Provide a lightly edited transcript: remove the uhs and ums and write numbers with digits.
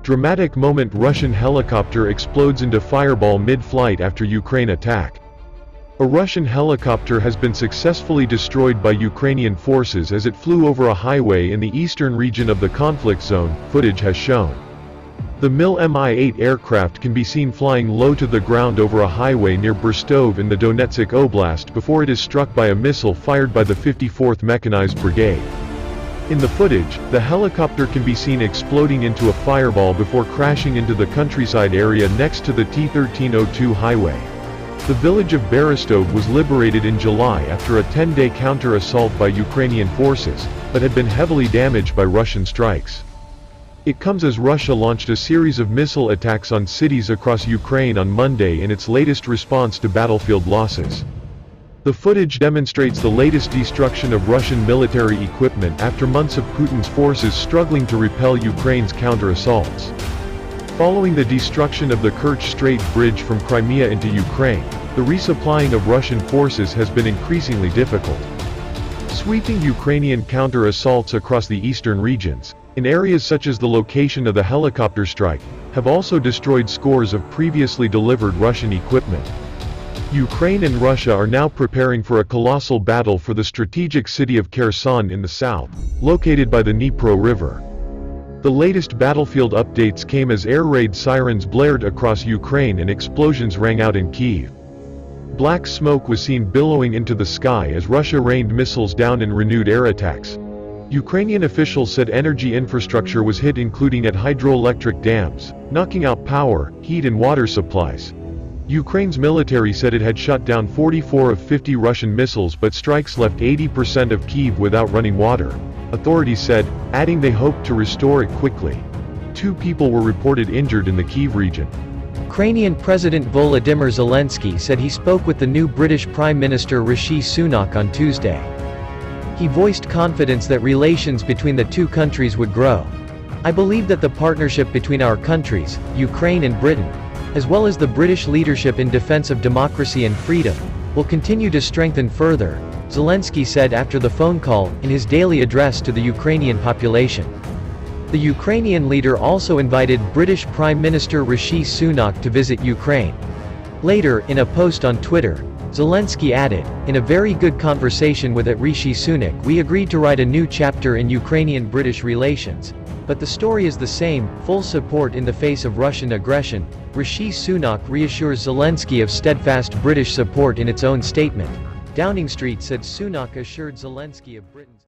Dramatic moment: Russian helicopter explodes into fireball mid-flight after Ukraine attack. A Russian helicopter has been successfully destroyed by Ukrainian forces as it flew over a highway in the eastern region of the conflict zone, footage has shown. The Mi-8 aircraft can be seen flying low to the ground over a highway near Berstove in the Donetsk Oblast before it is struck by a missile fired by the 54th Mechanized Brigade. In the footage, the helicopter can be seen exploding into a fireball before crashing into the countryside area next to the T-1302 highway. The village of Berstove was liberated in July after a 10-day counter-assault by Ukrainian forces, but had been heavily damaged by Russian strikes. It comes as Russia launched a series of missile attacks on cities across Ukraine on Monday in its latest response to battlefield losses. The footage demonstrates the latest destruction of Russian military equipment after months of Putin's forces struggling to repel Ukraine's counter-assaults. Following the destruction of the Kerch Strait bridge from Crimea into Ukraine, the resupplying of Russian forces has been increasingly difficult. Sweeping Ukrainian counter-assaults across the eastern regions, in areas such as the location of the helicopter strike, have also destroyed scores of previously delivered Russian equipment. Ukraine and Russia are now preparing for a colossal battle for the strategic city of Kherson in the south, located by the Dnipro River. The latest battlefield updates came as air raid sirens blared across Ukraine and explosions rang out in Kyiv. Black smoke was seen billowing into the sky as Russia rained missiles down in renewed air attacks. Ukrainian officials said energy infrastructure was hit, including at hydroelectric dams, knocking out power, heat and water supplies. Ukraine's military said it had shut down 44 of 50 Russian missiles, but strikes left 80% of Kyiv without running water, authorities said, adding they hoped to restore it quickly. 2 people were reported injured in the Kyiv region. Ukrainian President Volodymyr Zelensky said he spoke with the new British Prime Minister Rishi Sunak on Tuesday. He voiced confidence that relations between the two countries would grow. "I believe that the partnership between our countries, Ukraine and Britain, as well as the British leadership in defense of democracy and freedom, will continue to strengthen further," Zelensky said after the phone call, in his daily address to the Ukrainian population. The Ukrainian leader also invited British Prime Minister Rishi Sunak to visit Ukraine. Later, in a post on Twitter, Zelensky added, "In a very good conversation with Rishi Sunak, we agreed to write a new chapter in Ukrainian-British relations. But the story is the same, full support in the face of Russian aggression." Rishi Sunak reassures Zelensky of steadfast British support in its own statement. Downing Street said Sunak assured Zelensky of Britain's